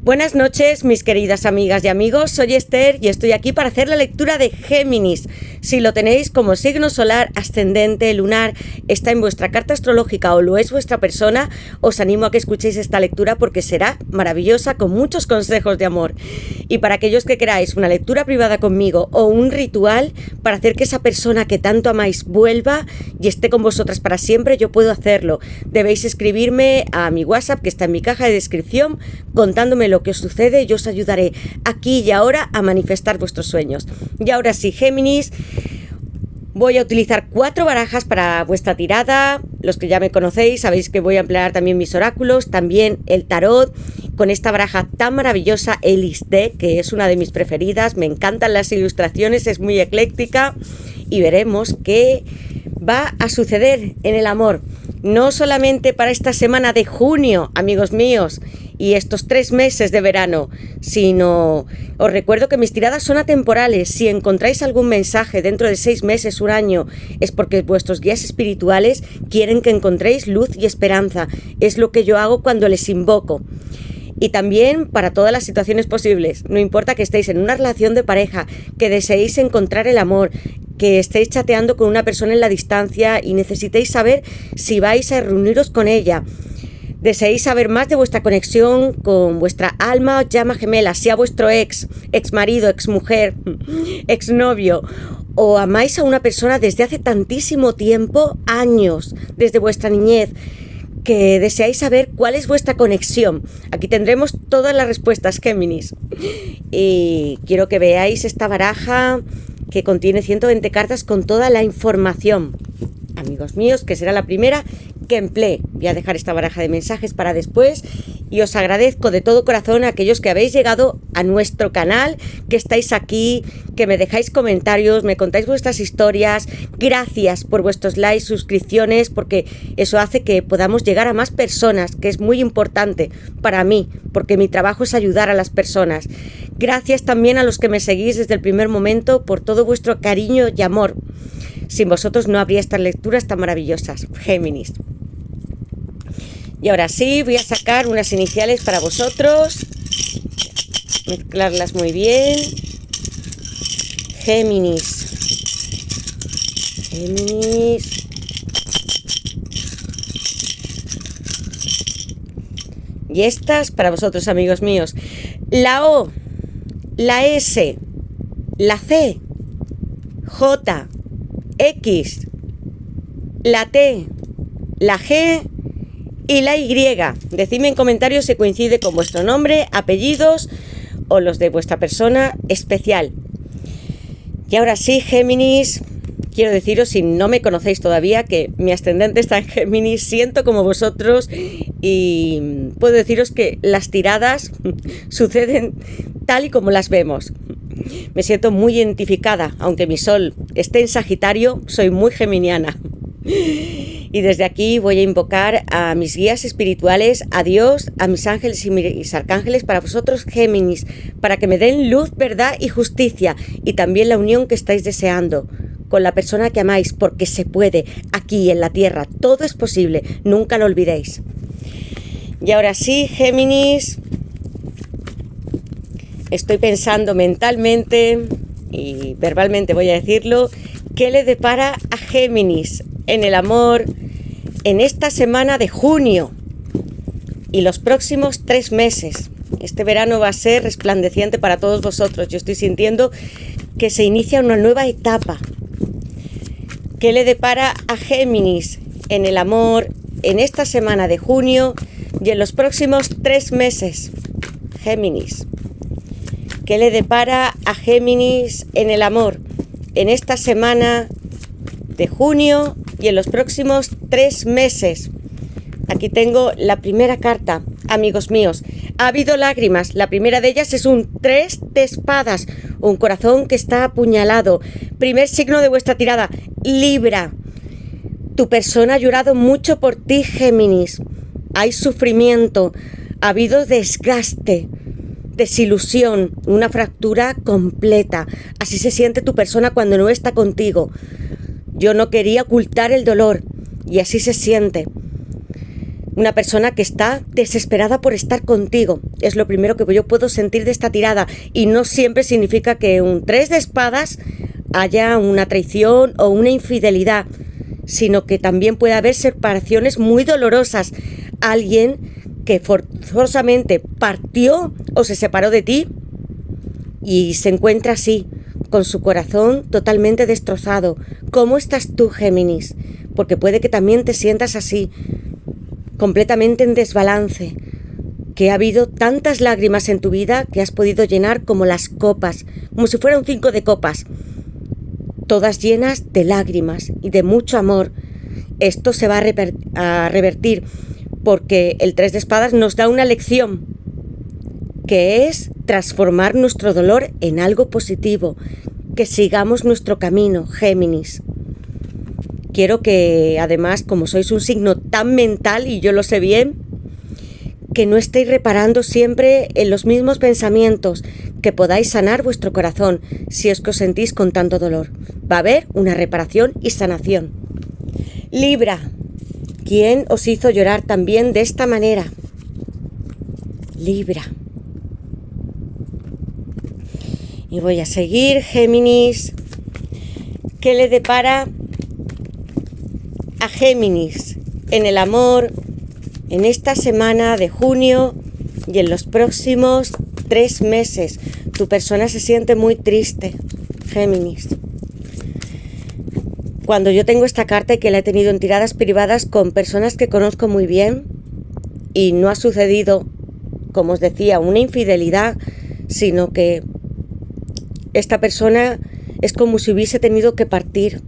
Buenas noches, mis queridas amigas y amigos, soy Esther y estoy aquí para hacer la lectura de Géminis. Si lo tenéis como signo solar, ascendente, lunar, está en vuestra carta astrológica o lo es vuestra persona, os animo a que escuchéis esta lectura porque será maravillosa con muchos consejos de amor. Y para aquellos que queráis una lectura privada conmigo o un ritual para hacer que esa persona que tanto amáis vuelva y esté con vosotras para siempre, yo puedo hacerlo. Debéis escribirme a mi WhatsApp que está en mi caja de descripción contándome lo que os sucede. Yo os ayudaré aquí y ahora a manifestar vuestros sueños. Y ahora sí, Géminis, voy a utilizar 4 barajas para vuestra tirada. Los que ya me conocéis sabéis que voy a emplear también mis oráculos, también el tarot, con esta baraja tan maravillosa, Elis Deck, que es una de mis preferidas. Me encantan las ilustraciones, es muy ecléctica y veremos qué va a suceder en el amor. No solamente para esta semana de junio, amigos míos, y estos 3 meses de verano, sino os recuerdo que mis tiradas son atemporales. Si encontráis algún mensaje dentro de 6 meses, un año, es porque vuestros guías espirituales quieren que encontréis luz y esperanza. Es lo que yo hago cuando les invoco. Y también para todas las situaciones posibles. No importa que estéis en una relación de pareja, que deseéis encontrar el amor, que estéis chateando con una persona en la distancia y necesitéis saber si vais a reuniros con ella. Deseáis saber más de vuestra conexión con vuestra alma o llama gemela, sea vuestro ex marido, ex mujer, ex novio, o amáis a una persona desde hace tantísimo tiempo, años, desde vuestra niñez, que deseáis saber cuál es vuestra conexión. Aquí tendremos todas las respuestas, Géminis. Y quiero que veáis esta baraja que contiene 120 cartas con toda la información, amigos míos, que será la primera que emplee. Voy a dejar esta baraja de mensajes para después y os agradezco de todo corazón a aquellos que habéis llegado a nuestro canal, que estáis aquí, que me dejáis comentarios, me contáis vuestras historias. Gracias por vuestros likes, suscripciones, porque eso hace que podamos llegar a más personas, que es muy importante para mí, porque mi trabajo es ayudar a las personas. Gracias también a los que me seguís desde el primer momento por todo vuestro cariño y amor. Sin vosotros no habría estas lecturas tan maravillosas, Géminis. Y ahora sí, voy a sacar unas iniciales para vosotros. Mezclarlas muy bien. Géminis. Géminis. Y estas para vosotros, amigos míos. La O, la S, la C, J, X, la T, la G y la Y. Decidme en comentarios si coincide con vuestro nombre, apellidos o los de vuestra persona especial. Y ahora sí, Géminis, quiero deciros, si no me conocéis todavía, que mi ascendente está en Géminis, siento como vosotros y puedo deciros que las tiradas suceden tal y como las vemos. Me siento muy identificada, aunque mi sol esté en Sagitario, soy muy geminiana. Y desde aquí voy a invocar a mis guías espirituales, a Dios, a mis ángeles y mis arcángeles para vosotros, Géminis, para que me den luz, verdad y justicia, y también la unión que estáis deseando con la persona que amáis, porque se puede, aquí en la tierra, todo es posible, nunca lo olvidéis. Y ahora sí, Géminis, estoy pensando mentalmente y verbalmente voy a decirlo, ¿qué le depara a Géminis en el amor en esta semana de junio y los próximos 3 meses? Este verano va a ser resplandeciente para todos vosotros. Yo estoy sintiendo que se inicia una nueva etapa. ¿Qué le depara a Géminis en el amor en esta semana de junio y en los próximos 3 meses? Géminis. ¿Qué le depara a Géminis en el amor en esta semana de junio y en los próximos 3 meses? Aquí tengo la primera carta, amigos míos. Ha habido lágrimas. La primera de ellas es un 3 de espadas, un corazón que está apuñalado. Primer signo de vuestra tirada, Libra. Tu persona ha llorado mucho por ti, Géminis. Hay sufrimiento, ha habido desgaste, desilusión, una fractura completa. Así se siente tu persona cuando no está contigo. Yo no quería ocultar el dolor y así se siente. Una persona que está desesperada por estar contigo. Es lo primero que yo puedo sentir de esta tirada. Y no siempre significa que un 3 de espadas haya una traición o una infidelidad, sino que también puede haber separaciones muy dolorosas. Alguien que forzosamente partió o se separó de ti y se encuentra así, con su corazón totalmente destrozado. ¿Cómo estás tú, Géminis? Porque puede que también te sientas así, completamente en desbalance, que ha habido tantas lágrimas en tu vida que has podido llenar como las copas, como si fuera un 5 de copas, todas llenas de lágrimas y de mucho amor. Esto se va a revertir porque el 3 de espadas nos da una lección, que es transformar nuestro dolor en algo positivo, que sigamos nuestro camino, Géminis. Quiero que, además, como sois un signo tan mental, y yo lo sé bien, que no estéis reparando siempre en los mismos pensamientos, que podáis sanar vuestro corazón si es que os sentís con tanto dolor. Va a haber una reparación y sanación. Libra, ¿quién os hizo llorar también de esta manera? Libra. Y voy a seguir, Géminis. ¿Qué le depara a Géminis en el amor en esta semana de junio y en los próximos 3 meses? Tu persona se siente muy triste, Géminis. Cuando yo tengo esta carta y que la he tenido en tiradas privadas con personas que conozco muy bien y no ha sucedido, como os decía, una infidelidad, sino que esta persona es como si hubiese tenido que partir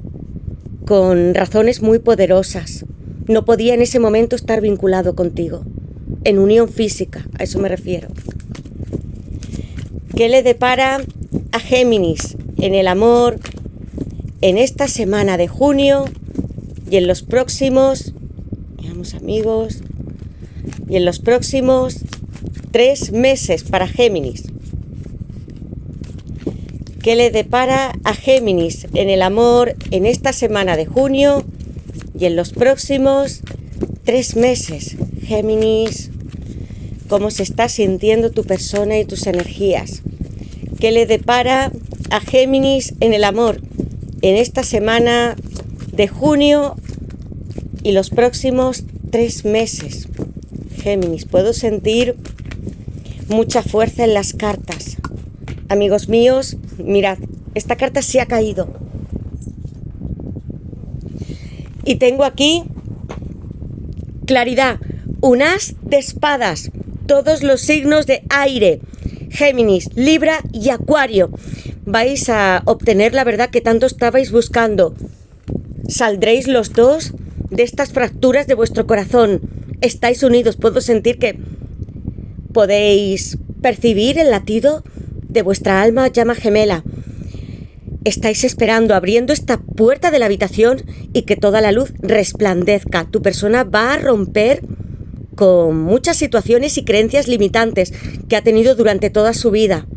con razones muy poderosas. No podía en ese momento estar vinculado contigo, en unión física, a eso me refiero. ¿Qué le depara a Géminis en el amor en esta semana de junio y en los próximos, veamos amigos, y en los próximos 3 meses para Géminis? ¿Qué le depara a Géminis en el amor en esta semana de junio y en los próximos 3 meses? Géminis, ¿cómo se está sintiendo tu persona y tus energías? ¿Qué le depara a Géminis en el amor en esta semana de junio y los próximos 3 meses? Géminis, puedo sentir mucha fuerza en las cartas. Amigos míos, mirad, esta carta se ha caído. Y tengo aquí claridad, un as de espadas, todos los signos de aire, Géminis, Libra y Acuario. Vais a obtener la verdad que tanto estabais buscando. Saldréis los dos de estas fracturas de vuestro corazón. Estáis unidos, puedo sentir que podéis percibir el latido de vuestra alma llama gemela. Estáis esperando, abriendo esta puerta de la habitación y que toda la luz resplandezca. Tu persona va a romper con muchas situaciones y creencias limitantes que ha tenido durante toda su vida.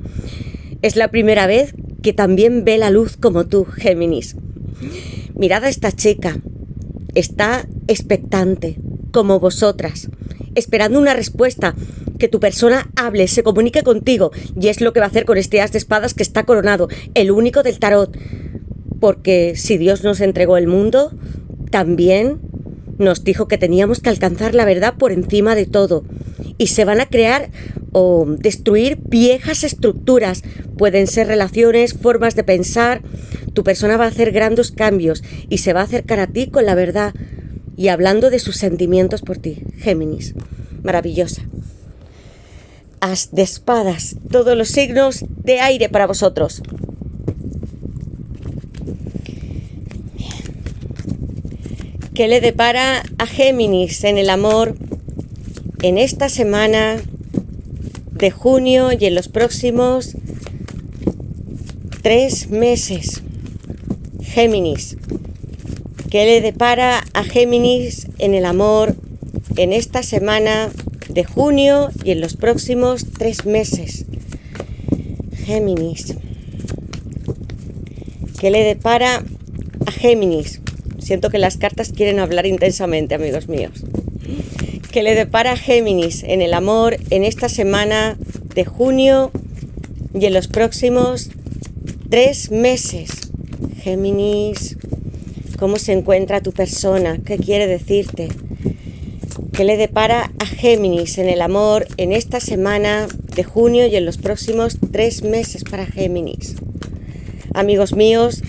Es la primera vez que también ve la luz como tú, Géminis. Mirad a esta chica. Está expectante, como vosotras, esperando una respuesta, que tu persona hable, se comunique contigo, y es lo que va a hacer con este as de espadas que está coronado, el único del tarot, porque si Dios nos entregó el mundo, también nos dijo que teníamos que alcanzar la verdad por encima de todo, y se van a crear o destruir viejas estructuras, pueden ser relaciones, formas de pensar. Tu persona va a hacer grandes cambios y se va a acercar a ti con la verdad y hablando de sus sentimientos por ti, Géminis. Maravillosa. As de espadas, todos los signos de aire para vosotros. ¿Qué le depara a Géminis en el amor en esta semana de junio y en los próximos 3 meses? Géminis. ¿Qué le depara a Géminis en el amor en esta semana de junio y en los próximos 3 meses? Géminis. ¿Qué le depara a Géminis? Siento que las cartas quieren hablar intensamente, amigos míos. ¿Qué le depara a Géminis en el amor en esta semana de junio y en los próximos 3 meses? Géminis, ¿cómo se encuentra tu persona? ¿Qué quiere decirte? ¿Qué le depara a Géminis en el amor en esta semana de junio y en los próximos 3 meses para Géminis? Amigos míos,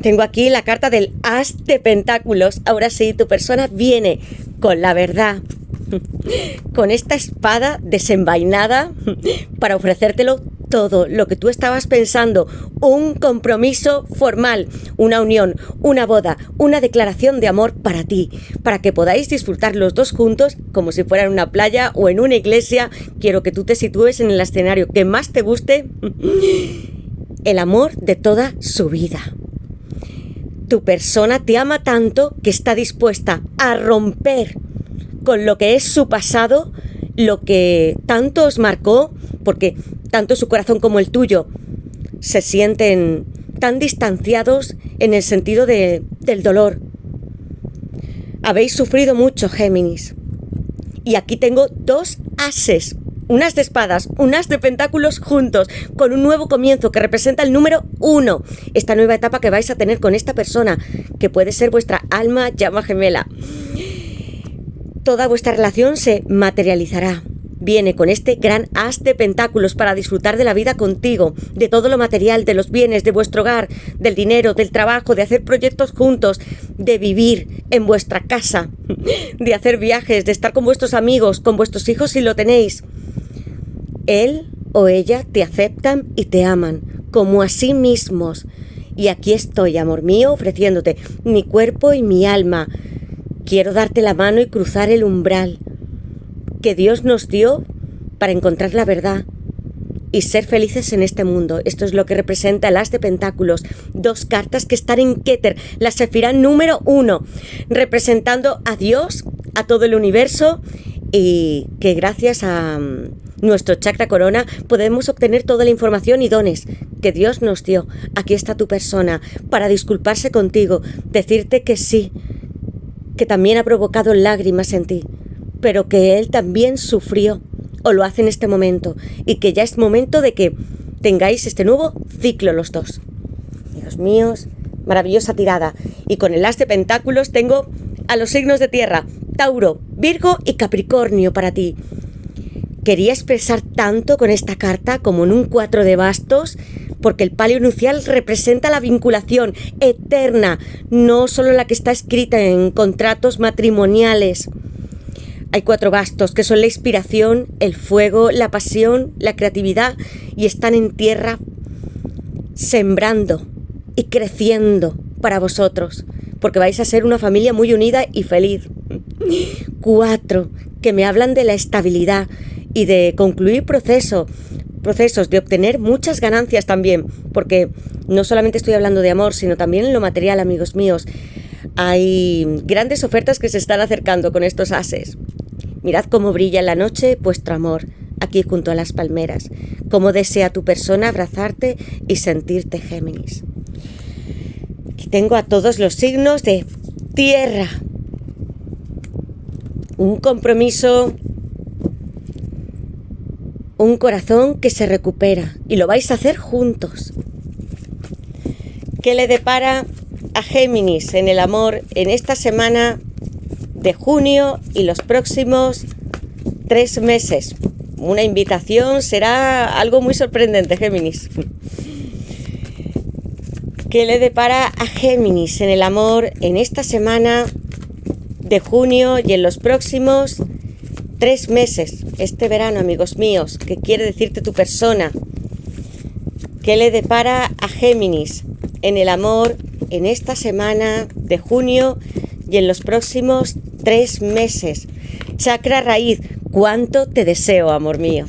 tengo aquí la carta del As de Pentáculos. Ahora sí, tu persona viene con la verdad, con esta espada desenvainada para ofrecértelo todo lo que tú estabas pensando, un compromiso formal, una unión, una boda, una declaración de amor para ti, para que podáis disfrutar los dos juntos como si fuera en una playa o en una iglesia. Quiero que tú te sitúes en el escenario que más te guste, el amor de toda su vida. Tu persona te ama tanto que está dispuesta a romper con lo que es su pasado, lo que tanto os marcó, porque tanto su corazón como el tuyo se sienten tan distanciados en el sentido del dolor. Habéis sufrido mucho, Géminis. Y aquí tengo 2 ases, un as de espadas, un as de pentáculos juntos, con un nuevo comienzo que representa el número 1. Esta nueva etapa que vais a tener con esta persona, que puede ser vuestra alma llama gemela. Toda vuestra relación se materializará. Viene con este gran as de pentáculos para disfrutar de la vida contigo, de todo lo material, de los bienes, de vuestro hogar, del dinero, del trabajo, de hacer proyectos juntos, de vivir en vuestra casa, de hacer viajes, de estar con vuestros amigos, con vuestros hijos si lo tenéis. Él o ella te aceptan y te aman como a sí mismos. Y aquí estoy, amor mío, ofreciéndote mi cuerpo y mi alma. Quiero darte la mano y cruzar el umbral que Dios nos dio para encontrar la verdad y ser felices en este mundo. Esto es lo que representa el as de pentáculos. 2 cartas que están en Keter, la Sefirá número 1, representando a Dios, a todo el universo, y que gracias a nuestro chakra corona podemos obtener toda la información y dones que Dios nos dio. Aquí está tu persona para disculparse contigo, decirte que sí, que también ha provocado lágrimas en ti, pero que él también sufrió, o lo hace en este momento, y que ya es momento de que tengáis este nuevo ciclo los dos. Dios míos, maravillosa tirada. Y con el as de pentáculos tengo a los signos de tierra, Tauro, Virgo y Capricornio para ti. Quería expresar tanto con esta carta como en un 4 de bastos, porque el palio nupcial representa la vinculación eterna, no solo la que está escrita en contratos matrimoniales. Hay 4 bastos que son la inspiración, el fuego, la pasión, la creatividad, y están en tierra sembrando y creciendo para vosotros, porque vais a ser una familia muy unida y feliz. 4 que me hablan de la estabilidad y de concluir procesos, de obtener muchas ganancias también, porque no solamente estoy hablando de amor, sino también en lo material, amigos míos. Hay grandes ofertas que se están acercando con estos ases. Mirad cómo brilla en la noche vuestro amor, aquí junto a las palmeras. Cómo desea tu persona abrazarte y sentirte, Géminis. Aquí tengo a todos los signos de tierra. Un compromiso, un corazón que se recupera, y lo vais a hacer juntos. ¿Qué le depara a Géminis en el amor en esta semana de junio y los próximos 3 meses? Una invitación, será algo muy sorprendente, Géminis. ¿Qué le depara a Géminis en el amor en esta semana de junio y en los próximos 3 meses, este verano, amigos míos? ¿Qué quiere decirte tu persona? ¿Qué le depara a Géminis en el amor en esta semana de junio y en los próximos 3 meses? Chakra raíz, ¿cuánto te deseo, amor mío?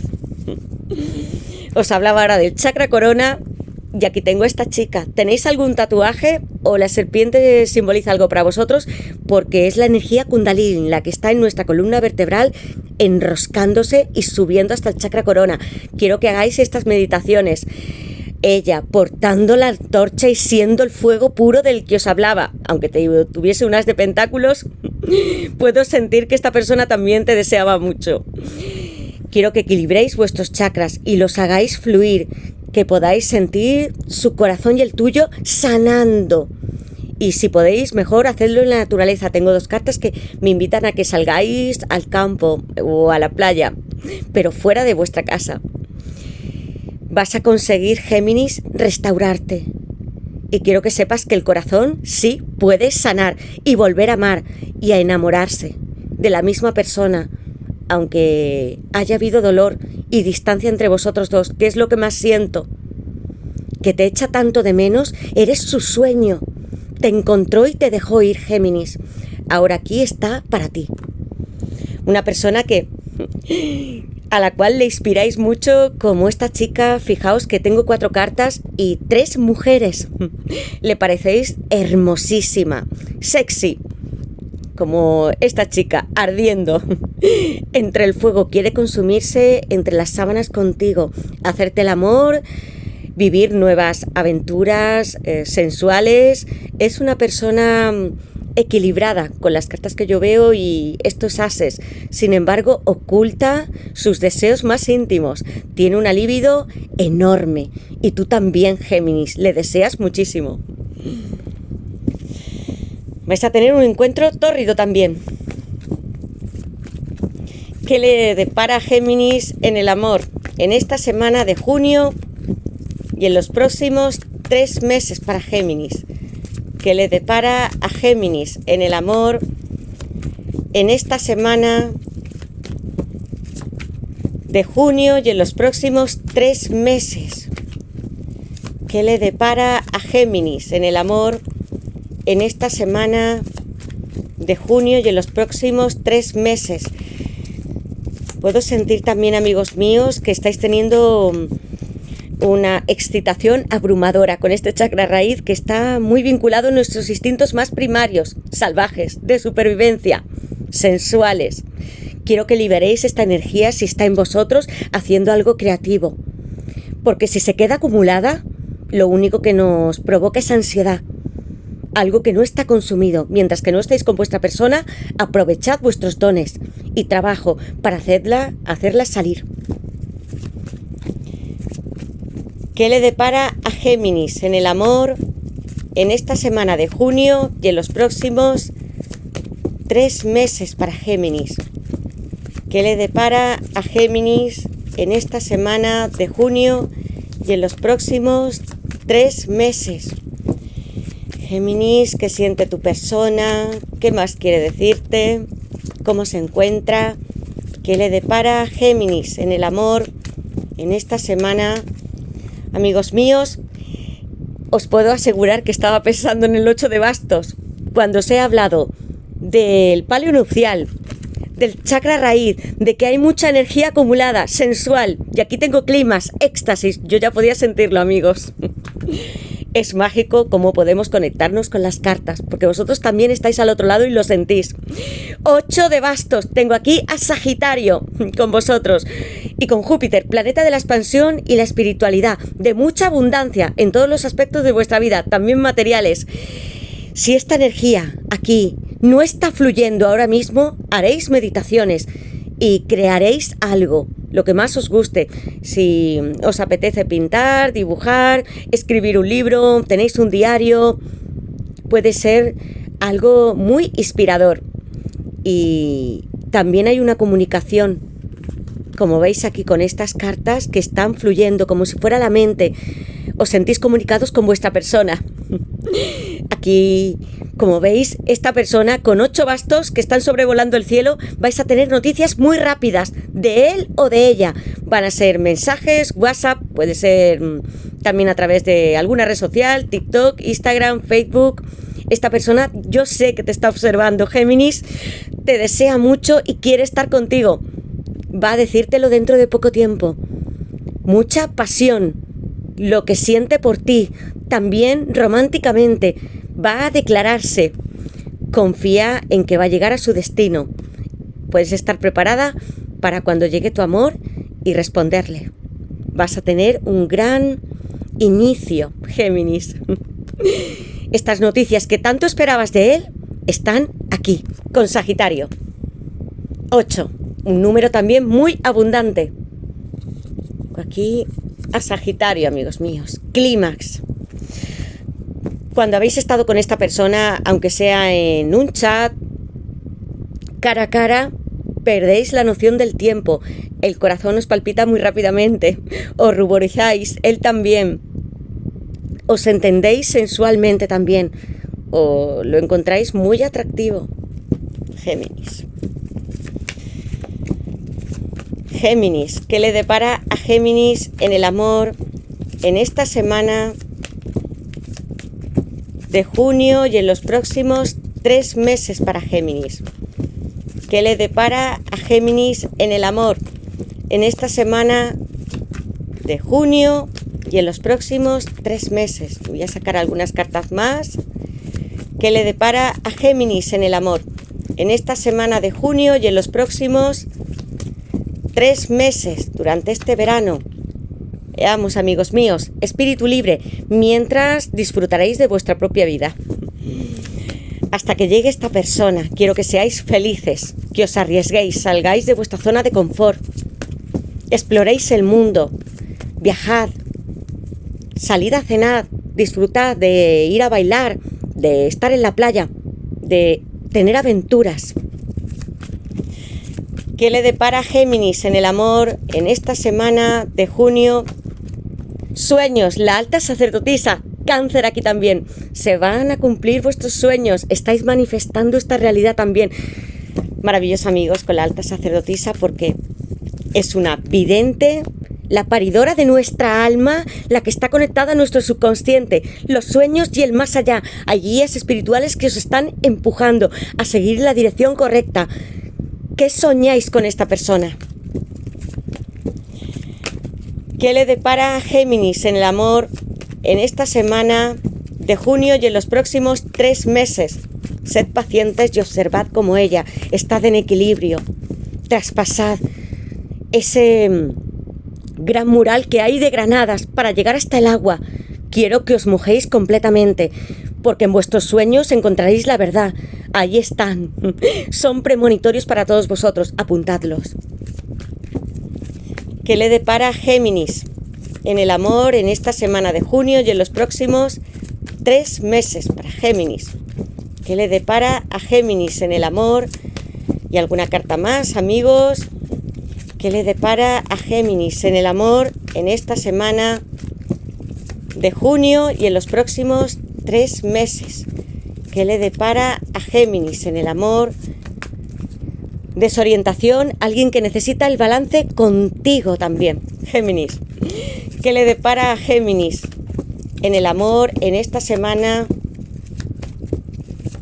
Os hablaba ahora del chakra corona, y aquí tengo esta chica. ¿Tenéis algún tatuaje o la serpiente simboliza algo para vosotros? Porque es la energía Kundalini, la que está en nuestra columna vertebral, enroscándose y subiendo hasta el chakra corona. Quiero que hagáis estas meditaciones. ella portando la antorcha y siendo el fuego puro del que os hablaba. Aunque tuviese un as de pentáculos, puedo sentir que esta persona también te deseaba mucho. Quiero que equilibréis vuestros chakras y los hagáis fluir, que podáis sentir su corazón y el tuyo sanando. Y si podéis, mejor hacedlo en la naturaleza. Tengo 2 cartas que me invitan a que salgáis al campo o a la playa, pero fuera de vuestra casa. Vas a conseguir, Géminis, restaurarte. Y quiero que sepas que el corazón sí puede sanar y volver a amar y a enamorarse de la misma persona, aunque haya habido dolor y distancia entre vosotros dos. ¿Qué es lo que más siento? Que te echa tanto de menos, eres su sueño. Te encontró y te dejó ir, Géminis. Ahora aquí está para ti. Una persona a la cual le inspiráis mucho, como esta chica. Fijaos que tengo 4 cartas y 3 mujeres. Le parecéis hermosísima, sexy, como esta chica, ardiendo entre el fuego. Quiere consumirse entre las sábanas contigo, hacerte el amor, vivir nuevas aventuras sensuales. Es una persona equilibrada con las cartas que yo veo y estos ases. Sin embargo, oculta sus deseos más íntimos. Tiene una libido enorme. Y tú también, Géminis, le deseas muchísimo. Vais a tener un encuentro tórrido también. ¿Qué le depara a Géminis en el amor? En esta semana de junio y en los próximos 3 meses para Géminis. ¿Qué le depara a Géminis en el amor en esta semana de junio y en los próximos 3 meses? ¿Qué le depara a Géminis en el amor en esta semana de junio y en los próximos 3 meses? Puedo sentir también, amigos míos, que estáis teniendo una excitación abrumadora con este chakra raíz, que está muy vinculado a nuestros instintos más primarios, salvajes, de supervivencia, sensuales. Quiero que liberéis esta energía si está en vosotros haciendo algo creativo, porque si se queda acumulada, lo único que nos provoca es ansiedad, algo que no está consumido. Mientras que no estéis con vuestra persona, aprovechad vuestros dones y trabajo para hacerla salir. ¿Qué le depara a Géminis en el amor en esta semana de junio y en los próximos 3 meses para Géminis? ¿Qué le depara a Géminis en esta semana de junio y en los próximos 3 meses? Géminis, ¿qué siente tu persona? ¿Qué más quiere decirte? ¿Cómo se encuentra? ¿Qué le depara a Géminis en el amor en esta semana? Amigos míos, os puedo asegurar que estaba pensando en el 8 de bastos cuando os he hablado del palio nupcial, del chakra raíz, de que hay mucha energía acumulada, sensual, y aquí tengo climas, éxtasis. Yo ya podía sentirlo, amigos. Es mágico cómo podemos conectarnos con las cartas, porque vosotros también estáis al otro lado y lo sentís. 8 de bastos, tengo aquí a Sagitario con vosotros y con Júpiter, planeta de la expansión y la espiritualidad, de mucha abundancia en todos los aspectos de vuestra vida, también materiales. Si esta energía aquí no está fluyendo ahora mismo, haréis meditaciones y crearéis algo, lo que más os guste. Si os apetece pintar, dibujar, escribir un libro, tenéis un diario, puede ser algo muy inspirador. Y también hay una comunicación, como veis aquí con estas cartas, que están fluyendo como si fuera la mente. Os sentís comunicados con vuestra persona. Aquí, como veis, esta persona con 8 bastos que están sobrevolando el cielo, vais a tener noticias muy rápidas de él o de ella. Van a ser mensajes, WhatsApp, puede ser también a través de alguna red social, TikTok, Instagram, Facebook. Esta persona, yo sé que te está observando, Géminis, te desea mucho y quiere estar contigo. Va a decírtelo dentro de poco tiempo. Mucha pasión, lo que siente por ti, también románticamente, va a declararse. Confía en que va a llegar a su destino. Puedes estar preparada para cuando llegue tu amor y responderle. Vas a tener un gran inicio, Géminis. Estas noticias que tanto esperabas de él están aquí, con Sagitario. 8, un número también muy abundante. Aquí a Sagitario, amigos míos. Clímax. Cuando habéis estado con esta persona, aunque sea en un chat, cara a cara, perdéis la noción del tiempo. El corazón os palpita muy rápidamente. Os ruborizáis, él también. Os entendéis sensualmente también. O lo encontráis muy atractivo. Géminis. Géminis. ¿Qué le depara a Géminis en el amor en esta semana de junio y en los próximos 3 meses para Géminis? ¿Qué le depara a Géminis en el amor en esta semana de junio y en los próximos 3 meses? Voy a sacar algunas cartas más. ¿Qué le depara a Géminis en el amor en esta semana de junio y en los próximos 3 meses durante este verano? Veamos, amigos míos, espíritu libre, mientras disfrutaréis de vuestra propia vida. Hasta que llegue esta persona, quiero que seáis felices, que os arriesguéis, salgáis de vuestra zona de confort, exploréis el mundo, viajad, salid a cenar, disfrutad de ir a bailar, de estar en la playa, de tener aventuras. ¿Qué le depara a Géminis en el amor en esta semana de junio? Sueños, la alta sacerdotisa, Cáncer aquí también. Se van a cumplir vuestros sueños, estáis manifestando esta realidad también. Maravillosos, amigos, con la alta sacerdotisa, porque es una vidente, la paridora de nuestra alma, la que está conectada a nuestro subconsciente, los sueños y el más allá. Hay guías espirituales que os están empujando a seguir la dirección correcta. ¿Qué soñáis con esta persona? ¿Qué le depara a Géminis en el amor en esta semana de junio y en los próximos 3 meses? Sed pacientes y observad cómo ella está en equilibrio. Traspasad ese gran mural que hay de granadas para llegar hasta el agua. Quiero que os mojéis completamente, porque en vuestros sueños encontraréis la verdad. Ahí están. Son premonitorios para todos vosotros. Apuntadlos. ¿Qué le depara a Géminis en el amor en esta semana de junio y en los próximos 3 meses para Géminis? ¿Qué le depara a Géminis en el amor? Y alguna carta más, amigos. ¿Qué le depara a Géminis en el amor en esta semana de junio y en los próximos 3 meses? ¿Qué le depara a Géminis en el amor? Desorientación, alguien que necesita el balance contigo también, Géminis. ¿Qué le depara a Géminis en el amor en esta semana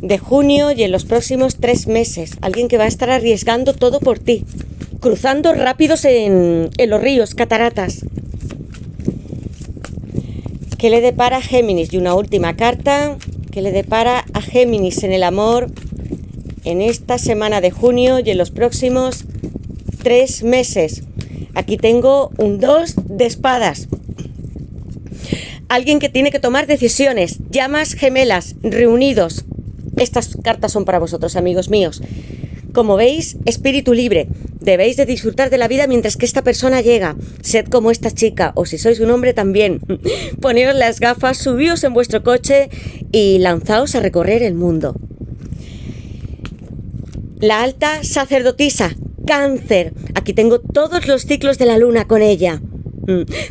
de junio y en los próximos 3 meses? Alguien que va a estar arriesgando todo por ti, cruzando rápidos en los ríos, cataratas. ¿Qué le depara a Géminis? Y una última carta. ¿Qué le depara a Géminis en el amor en esta semana de junio y en los próximos 3 meses? Aquí tengo un 2 de espadas. Alguien que tiene que tomar decisiones, llamas gemelas, reunidos. Estas cartas son para vosotros, amigos míos. Como veis, espíritu libre. Debéis de disfrutar de la vida mientras que esta persona llega. Sed como esta chica, o si sois un hombre también. Poneos las gafas, subíos en vuestro coche y lanzaos a recorrer el mundo. La alta sacerdotisa, Cáncer. Aquí tengo todos los ciclos de la luna con ella.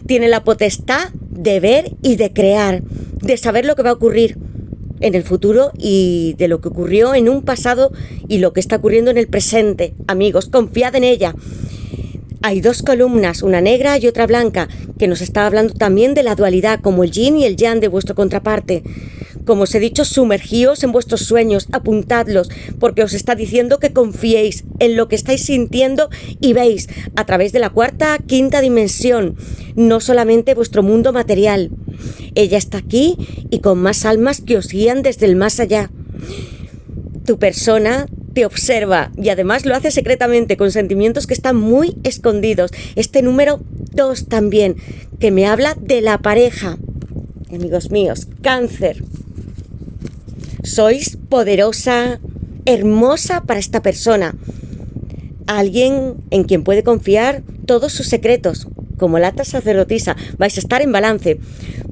Tiene la potestad de ver y de crear, de saber lo que va a ocurrir en el futuro y de lo que ocurrió en un pasado y lo que está ocurriendo en el presente. Amigos, confiad en ella. Hay 2 columnas, una negra y otra blanca, que nos está hablando también de la dualidad, como el yin y el yang de vuestra contraparte. Como os he dicho, sumergíos en vuestros sueños, apuntadlos, porque os está diciendo que confiéis en lo que estáis sintiendo y veis a través de la 4ª, 5ª dimensión, no solamente vuestro mundo material. Ella está aquí y con más almas que os guían desde el más allá. Tu persona te observa y además lo hace secretamente, con sentimientos que están muy escondidos. Este número 2 también, que me habla de la pareja. amigos míos, Cáncer. Sois poderosa, hermosa para esta persona. Alguien en quien puede confiar todos sus secretos, como la alta sacerdotisa. Vais a estar en balance.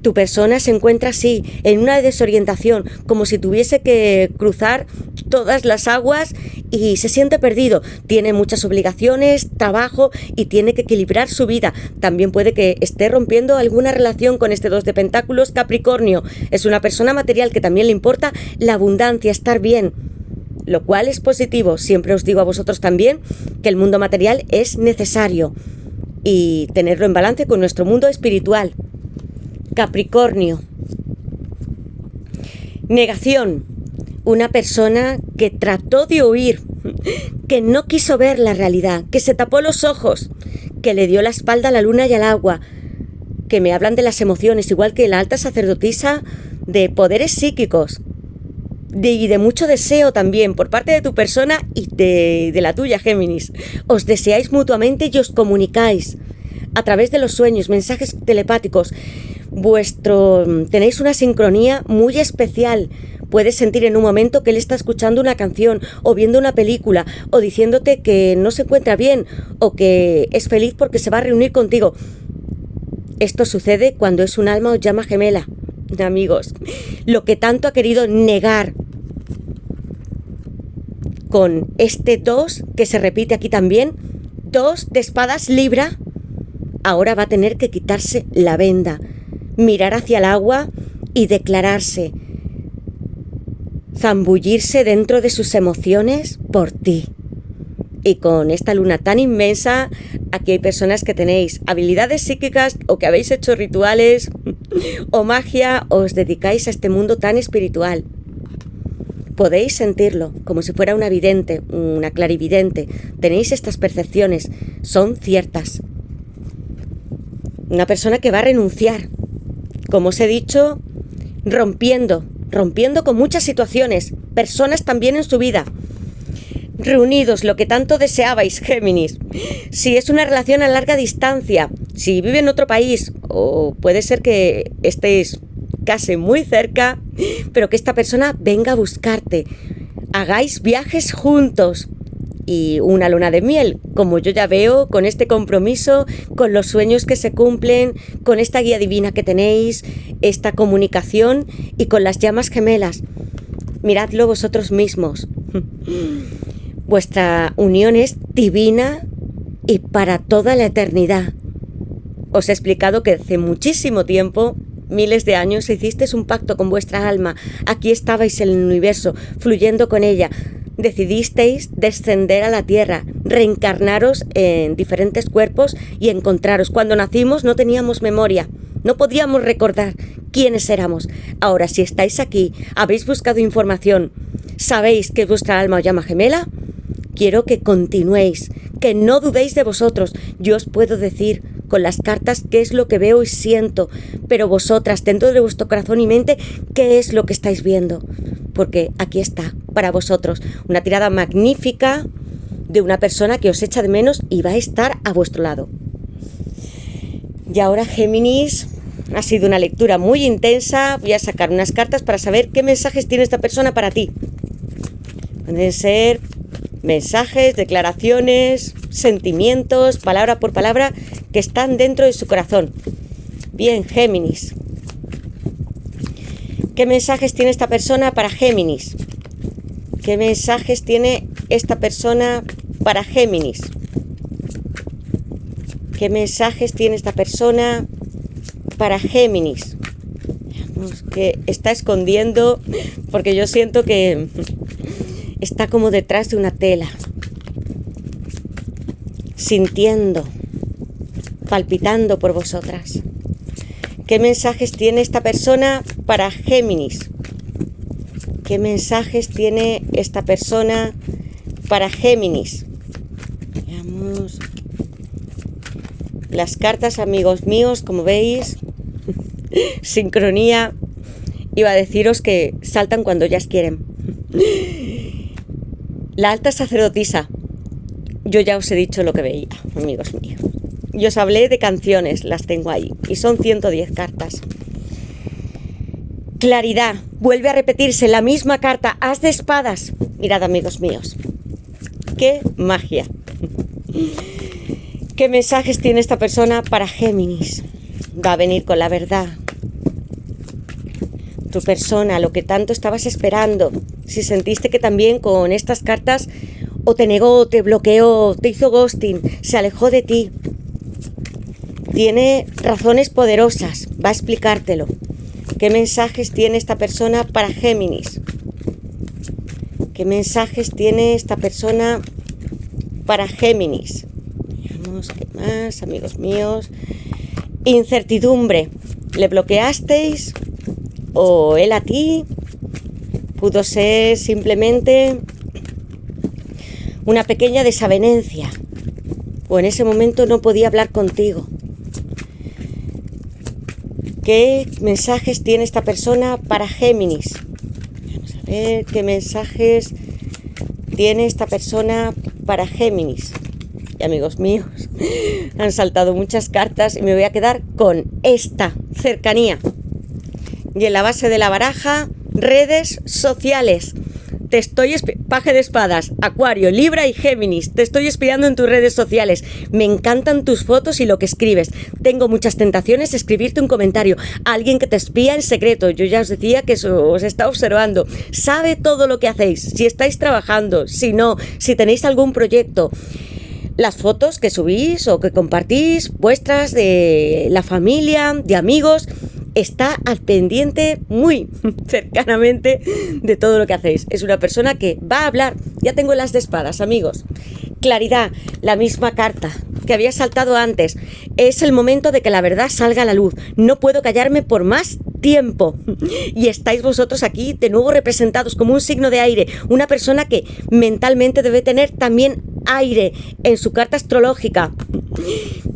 Tu persona se encuentra así, en una desorientación, como si tuviese que cruzar todas las aguas y se siente perdido. Tiene muchas obligaciones, trabajo y tiene que equilibrar su vida. También puede que esté rompiendo alguna relación con este 2 de pentáculos. Capricornio es una persona material que también le importa la abundancia, estar bien, lo cual es positivo. Siempre os digo a vosotros también que el mundo material es necesario y tenerlo en balance con nuestro mundo espiritual. Capricornio. Negación. Una persona que trató de huir, que no quiso ver la realidad, que se tapó los ojos, que le dio la espalda a la luna y al agua, que me hablan de las emociones, igual que la alta sacerdotisa, de poderes psíquicos y de mucho deseo también por parte de tu persona y de la tuya, Géminis. Os deseáis mutuamente y os comunicáis a través de los sueños, mensajes telepáticos. Tenéis una sincronía muy especial. Puedes sentir en un momento que él está escuchando una canción o viendo una película o diciéndote que no se encuentra bien o que es feliz porque se va a reunir contigo. Esto sucede cuando es un alma o llama gemela, amigos. Lo que tanto ha querido negar con este 2 que se repite aquí también, 2 de espadas Libra, ahora va a tener que quitarse la venda, mirar hacia el agua y declararse, zambullirse dentro de sus emociones por ti. Y con esta luna tan inmensa, aquí hay personas que tenéis habilidades psíquicas o que habéis hecho rituales o magia, o os dedicáis a este mundo tan espiritual. Podéis sentirlo como si fuera una vidente, una clarividente. Tenéis estas percepciones, son ciertas. Una persona que va a renunciar, como os he dicho, rompiendo con muchas situaciones, personas también en su vida. Reunidos, lo que tanto deseabais, Géminis. Si es una relación a larga distancia, si vive en otro país, o puede ser que estéis casi muy cerca, pero que esta persona venga a buscarte, hagáis viajes juntos y una luna de miel, como yo ya veo, con este compromiso, con los sueños que se cumplen, con esta guía divina que tenéis, esta comunicación y con las llamas gemelas. Miradlo vosotros mismos. Vuestra unión es divina y para toda la eternidad. Os he explicado que hace muchísimo tiempo, miles de años, hicisteis un pacto con vuestra alma. Aquí estabais en el universo, fluyendo con ella. Decidisteis descender a la tierra, reencarnaros en diferentes cuerpos y encontraros. Cuando nacimos no teníamos memoria, no podíamos recordar quiénes éramos. Ahora, si estáis aquí, habéis buscado información, sabéis que es vuestra alma o llama gemela, quiero que continuéis, que no dudéis de vosotros. Yo os puedo decir con las cartas qué es lo que veo y siento, pero vosotras, dentro de vuestro corazón y mente, qué es lo que estáis viendo. Porque aquí está, para vosotros, una tirada magnífica de una persona que os echa de menos y va a estar a vuestro lado. Y ahora, Géminis, ha sido una lectura muy intensa. Voy a sacar unas cartas para saber qué mensajes tiene esta persona para ti. Pueden ser mensajes, declaraciones, sentimientos, palabra por palabra, que están dentro de su corazón. Bien, Géminis. ¿Qué mensajes tiene esta persona para Géminis? ¿Qué mensajes tiene esta persona para Géminis? ¿Qué mensajes tiene esta persona para Géminis? Veamos qué está escondiendo, porque yo siento que está como detrás de una tela, sintiendo, palpitando por vosotras. ¿Qué mensajes tiene esta persona para Géminis? ¿Qué mensajes tiene esta persona para Géminis? Veamos. Las cartas, amigos míos, como veis, sincronía. Iba a deciros que saltan cuando ellas quieren. La alta sacerdotisa. Yo ya os he dicho lo que veía, amigos míos. Yo os hablé de canciones, las tengo ahí, y son 110 cartas. Claridad, vuelve a repetirse la misma carta, as de espadas. Mirad, amigos míos, qué magia. ¿Qué mensajes tiene esta persona para Géminis? Va a venir con la verdad. Tu persona, lo que tanto estabas esperando. Si sentiste que también con estas cartas o te negó, te bloqueó, te hizo ghosting, se alejó de ti. Tiene razones poderosas, va a explicártelo. ¿Qué mensajes tiene esta persona para Géminis? ¿Qué mensajes tiene esta persona para Géminis? Veamos qué más, amigos míos. Incertidumbre. ¿Le bloqueasteis? ¿O él a ti? Pudo ser simplemente una pequeña desavenencia. O en ese momento no podía hablar contigo. ¿Qué mensajes tiene esta persona para Géminis? Vamos a ver qué mensajes tiene esta persona para Géminis. Y amigos míos, han saltado muchas cartas y me voy a quedar con esta, cercanía. Y en la base de la baraja, redes sociales. Te estoy Paje de espadas, Acuario, Libra y Géminis. Te estoy espiando en tus redes sociales. Me encantan tus fotos y lo que escribes. Tengo muchas tentaciones de escribirte un comentario. Alguien que te espía en secreto. Yo ya os decía que os está observando. Sabe todo lo que hacéis. Si estáis trabajando, si no, si tenéis algún proyecto. Las fotos que subís o que compartís, vuestras, de la familia, de amigos, está al pendiente muy cercanamente de todo lo que hacéis. Es una persona que va a hablar. Ya tengo las de espadas, amigos. Claridad, la misma carta que había saltado antes. Es el momento de que la verdad salga a la luz. No puedo callarme por más tiempo. Y estáis vosotros aquí de nuevo representados como un signo de aire. Una persona que mentalmente debe tener también aire en su carta astrológica.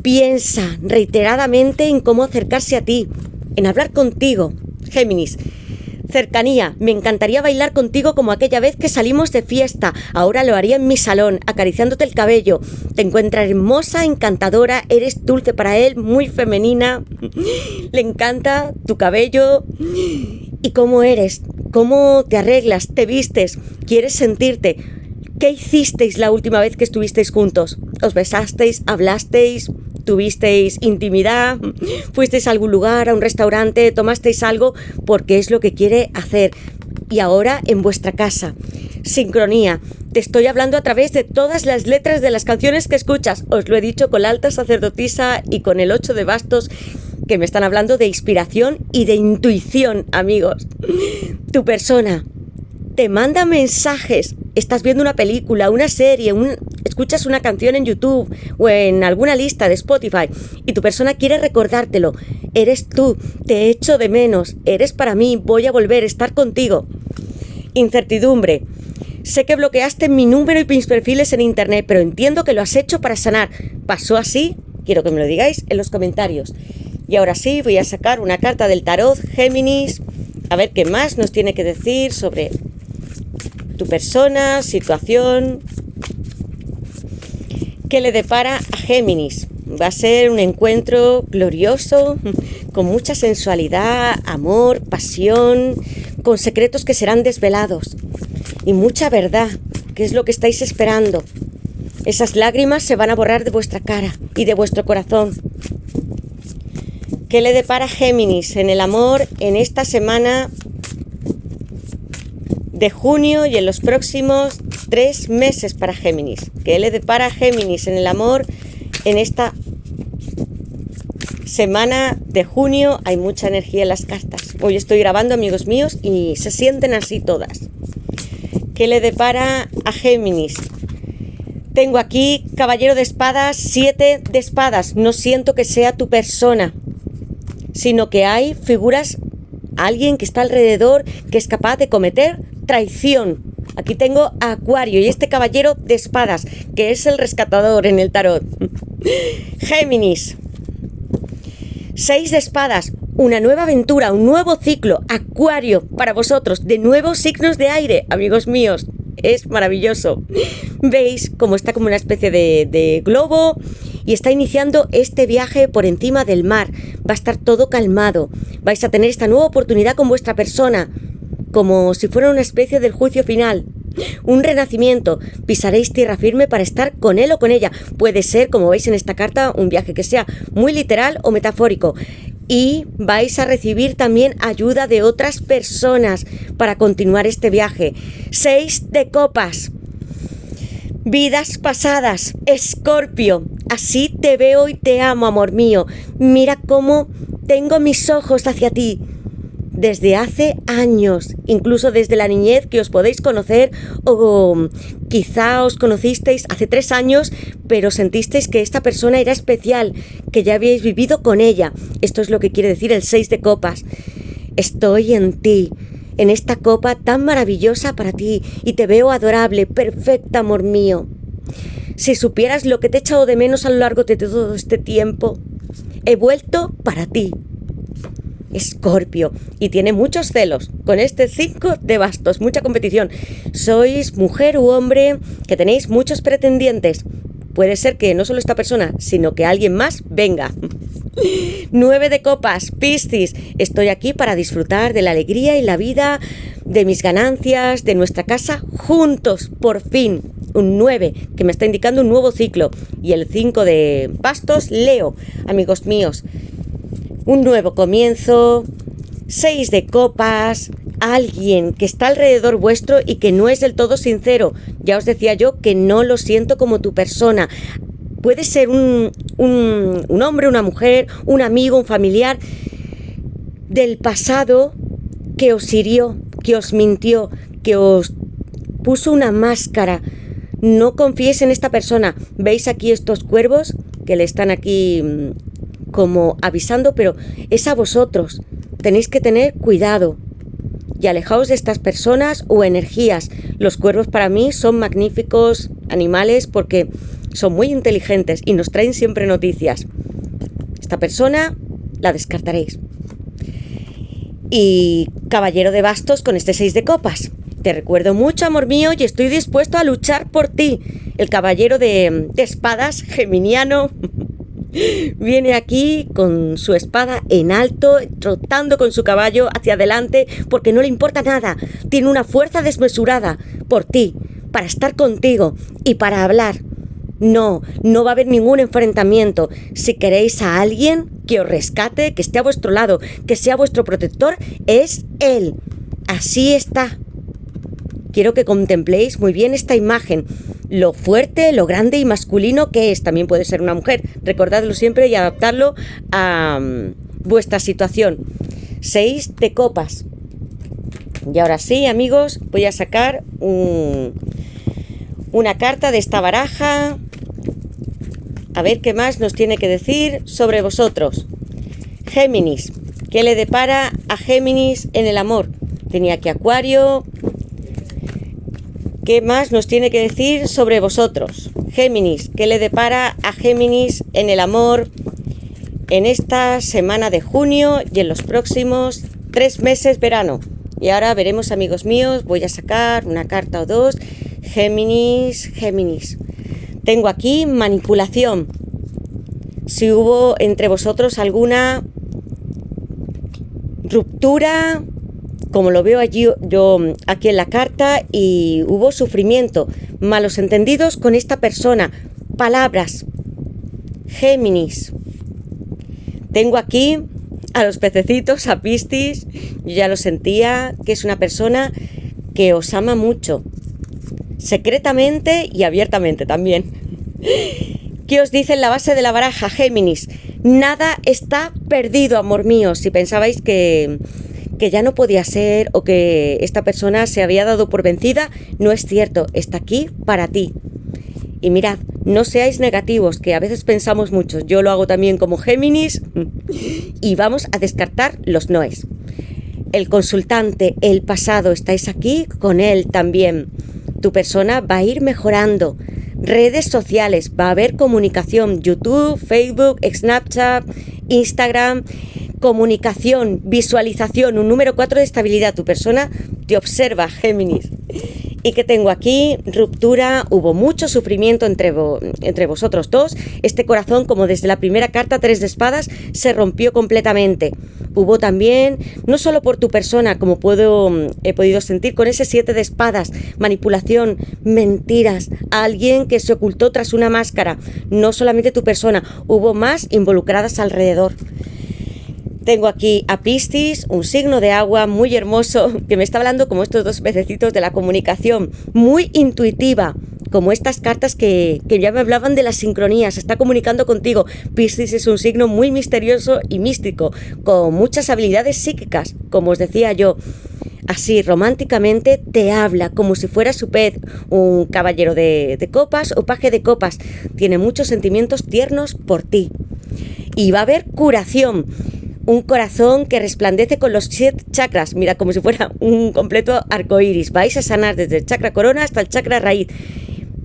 Piensa reiteradamente en cómo acercarse a ti, en hablar contigo, Géminis. Cercanía, me encantaría bailar contigo como aquella vez que salimos de fiesta. Ahora lo haría en mi salón, acariciándote el cabello. Te encuentras hermosa, encantadora, eres dulce para él, muy femenina. Le encanta tu cabello y cómo eres, cómo te arreglas, te vistes, quieres sentirte. ¿Qué hicisteis la última vez que estuvisteis juntos? ¿Os besasteis, hablasteis, tuvisteis intimidad, fuisteis a algún lugar, a un restaurante, tomasteis algo? Porque es lo que quiere hacer. Y ahora en vuestra casa. Sincronía. Te estoy hablando a través de todas las letras de las canciones que escuchas. Os lo he dicho con la alta sacerdotisa y con el 8 de bastos, que me están hablando de inspiración y de intuición, amigos. Tu persona te manda mensajes. Estás viendo una película, una serie, escuchas una canción en YouTube o en alguna lista de Spotify y tu persona quiere recordártelo. Eres tú, te echo de menos, eres para mí, voy a volver a estar contigo. Incertidumbre. Sé que bloqueaste mi número y mis perfiles en internet, pero entiendo que lo has hecho para sanar. ¿Pasó así? Quiero que me lo digáis en los comentarios. Y ahora sí, voy a sacar una carta del tarot, Géminis, a ver qué más nos tiene que decir sobre tu persona, situación. ¿Qué le depara a Géminis? Va a ser un encuentro glorioso, con mucha sensualidad, amor, pasión, con secretos que serán desvelados y mucha verdad, que es lo que estáis esperando. Esas lágrimas se van a borrar de vuestra cara y de vuestro corazón. ¿Qué le depara a Géminis en el amor en esta semana de junio y en los próximos 3 meses para Géminis? ¿Qué le depara a Géminis en el amor en esta semana de junio? Hay mucha energía en las cartas. Hoy estoy grabando, amigos míos, y se sienten así todas. ¿Qué le depara a Géminis? Tengo aquí Caballero de Espadas, 7 de Espadas. No siento que sea tu persona, sino que hay figuras, alguien que está alrededor que es capaz de cometer traición. Aquí tengo a Acuario y este Caballero de Espadas, que es el rescatador en el tarot. Géminis, 6 de Espadas, una nueva aventura, un nuevo ciclo. Acuario, para vosotros, de nuevos signos de aire, amigos míos. Es maravilloso. Veis cómo está como una especie de globo y está iniciando este viaje por encima del mar. va a estar todo calmado. Vais a tener esta nueva oportunidad con vuestra persona, como si fuera una especie del juicio final. Un renacimiento, pisaréis tierra firme para estar con él o con ella. Puede ser, como veis en esta carta, un viaje que sea muy literal o metafórico. Y vais a recibir también ayuda de otras personas para continuar este viaje. 6 de copas. Vidas pasadas, Escorpio. Así te veo y te amo, amor mío. Mira cómo tengo mis ojos hacia ti. Desde hace años, incluso desde la niñez que os podéis conocer, o quizá os conocisteis hace 3 años, pero sentisteis que esta persona era especial, que ya habíais vivido con ella. Esto es lo que quiere decir el 6 de copas. Estoy en ti, en esta copa tan maravillosa para ti, y te veo adorable, perfecta, amor mío. Si supieras lo que te he echado de menos a lo largo de todo este tiempo, he vuelto para ti. Escorpio, y tiene muchos celos con este 5 de bastos, mucha competición. Sois mujer u hombre que tenéis muchos pretendientes. Puede ser que no solo esta persona, sino que alguien más venga. 9 de copas, Piscis. Estoy aquí para disfrutar de la alegría y la vida, de mis ganancias, de nuestra casa juntos, por fin. Un 9, que me está indicando un nuevo ciclo. Y el 5 de bastos, Leo, amigos míos. Un nuevo comienzo, 6 de copas, alguien que está alrededor vuestro y que no es del todo sincero. Ya os decía yo que no lo siento como tu persona. Puede ser un hombre, una mujer, un amigo, un familiar del pasado que os hirió, que os mintió, que os puso una máscara. No confíes en esta persona. ¿Veis aquí estos cuervos que le están aquí como avisando? Pero es a vosotros. Tenéis que tener cuidado y alejaos de estas personas o energías. Los cuervos para mí son magníficos animales porque son muy inteligentes y nos traen siempre noticias. Esta persona la descartaréis. Y caballero de bastos con este 6 de copas. Te recuerdo mucho, amor mío, y estoy dispuesto a luchar por ti. El caballero de espadas, geminiano, viene aquí con su espada en alto, trotando con su caballo hacia adelante, porque no le importa nada. Tiene una fuerza desmesurada por ti, para estar contigo y para hablar. No va a haber ningún enfrentamiento. Si queréis a alguien que os rescate, que esté a vuestro lado, que sea vuestro protector, es él. Así está. Quiero que contempléis muy bien esta imagen, lo fuerte, lo grande y masculino que es. También puede ser una mujer. Recordadlo siempre y adaptarlo a vuestra situación. 6 de copas. Y ahora sí, amigos, voy a sacar una carta de esta baraja. A ver qué más nos tiene que decir sobre vosotros. Géminis. ¿Qué le depara a Géminis en el amor? Tenía aquí Acuario. ¿Qué más nos tiene que decir sobre vosotros? Géminis, ¿qué le depara a Géminis en el amor en esta semana de junio y en los próximos 3 meses verano? Y ahora veremos, amigos míos, voy a sacar una carta o dos. Géminis. Tengo aquí manipulación. Si hubo entre vosotros alguna ruptura, como lo veo yo aquí en la carta, y hubo sufrimiento, malos entendidos con esta persona, palabras. Géminis. Tengo aquí a los pececitos, a Piscis. Yo ya lo sentía, que es una persona que os ama mucho, secretamente y abiertamente también. ¿Qué os dice en la base de la baraja, Géminis? Nada está perdido, amor mío. Si pensabais que ya no podía ser o que esta persona se había dado por vencida, no es cierto, está aquí para ti. Y mirad, no seáis negativos, que a veces pensamos mucho. Yo lo hago también como Géminis y vamos a descartar los noes. El consultante, el pasado, estáis aquí con él también. Tu persona va a ir mejorando. Redes sociales, va a haber comunicación, YouTube, Facebook, Snapchat, Instagram, comunicación, visualización, un número 4 de estabilidad. Tu persona te observa, Géminis. ¿Y qué tengo aquí? Ruptura, hubo mucho sufrimiento entre vosotros dos. Este corazón, como desde la primera carta, 3 de espadas, se rompió completamente. Hubo también, no solo por tu persona, como he podido sentir, con ese 7 de espadas, manipulación, mentiras, alguien que se ocultó tras una máscara. No solamente tu persona, hubo más involucradas alrededor. Tengo aquí a Piscis, un signo de agua muy hermoso, que me está hablando como estos 2 pececitos de la comunicación, muy intuitiva, como estas cartas que ya me hablaban de las sincronías, se está comunicando contigo. Piscis es un signo muy misterioso y místico, con muchas habilidades psíquicas, como os decía yo. Así, románticamente, te habla como si fuera su pez, un caballero de copas o paje de copas. Tiene muchos sentimientos tiernos por ti. Y va a haber curación. Un corazón que resplandece con los 7 chakras, mira, como si fuera un completo arcoíris. Vais a sanar desde el chakra corona hasta el chakra raíz.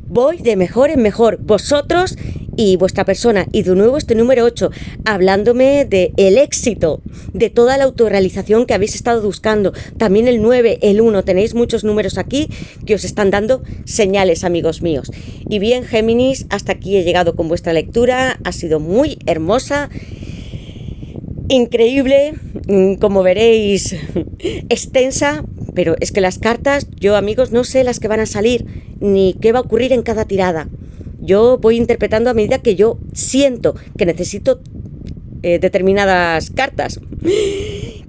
Voy de mejor en mejor, vosotros y vuestra persona. Y de nuevo este número 8, hablándome de el éxito, de toda la autorrealización que habéis estado buscando. También el 9, el 1, tenéis muchos números aquí que os están dando señales, amigos míos. Y bien, Géminis, hasta aquí he llegado con vuestra lectura, ha sido muy hermosa. Increíble, como veréis, extensa, pero es que las cartas, yo amigos, no sé las que van a salir, ni qué va a ocurrir en cada tirada. Yo voy interpretando a medida que yo siento que necesito determinadas cartas.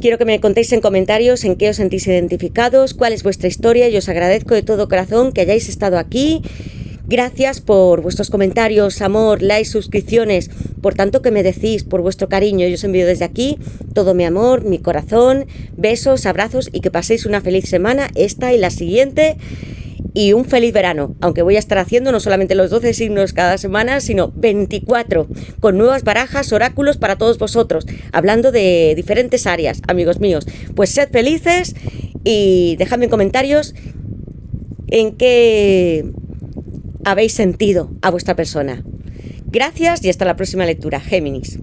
Quiero que me contéis en comentarios en qué os sentís identificados, cuál es vuestra historia, y os agradezco de todo corazón que hayáis estado aquí. Gracias por vuestros comentarios, amor, likes, suscripciones, por tanto que me decís, por vuestro cariño. Yo os envío desde aquí todo mi amor, mi corazón, besos, abrazos y que paséis una feliz semana, esta y la siguiente, y un feliz verano, aunque voy a estar haciendo no solamente los 12 signos cada semana, sino 24, con nuevas barajas, oráculos para todos vosotros, hablando de diferentes áreas, amigos míos. Pues sed felices y dejadme en comentarios en qué habéis sentido a vuestra persona. Gracias y hasta la próxima lectura, Géminis.